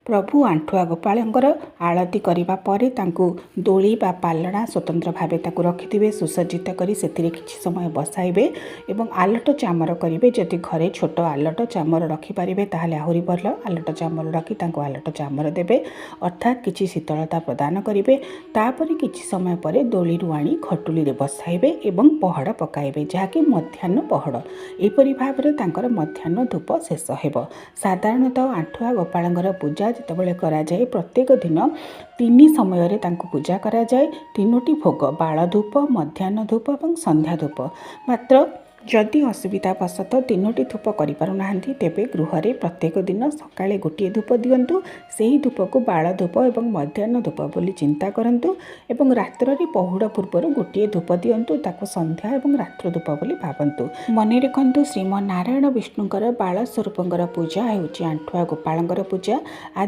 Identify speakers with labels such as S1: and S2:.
S1: प्रभु आंठुआ गोपालंकर आलती करने पर दोली बा पालना स्वतंत्र भाव रखिथे सुसज्जित करी किछि समय बसाइबे एवं आलट चामर करेंगे। जदि घरे छोट आलट चामर रखिपारे ताहले आहुरी भल आलट चामर रखी आलट चामर देवे अर्थात किछि शीतलता प्रदान करेंगे। तापर किछि समय पर दोली आनी खटुली रे बसाइबे एवं पहड़ पकाइबे जहाँकि मध्याह्न पहड़ एपरी भाव में मध्याह्न धूप शेष हेब। साधारणतः आंठुआ गोपालंकर पूजा जितेबाला कराए प्रत्येक दिन 3 समय पूजा कराए। 3टी भोग बाल धूप मध्याह्न धूप और संध्या धूप। मात्र जदि असुविधावशत 3टी धूप करें तेरे गृह में प्रत्येक दिन सकाळे गोटे धूप दिंतु से ही धूप को बाल धूप और मध्याह्न धूप बोली चिंता करूँ और रात्र पहुड़ पूर्व गोटे धूप दिंतु ताको संध्या और रात्र धूप बोली भावतु। मन रखु श्रीमनारायण विष्णुकर बाल स्वरूपंकर पूजा होउची आंठुआ गोपालंकर पूजा। आज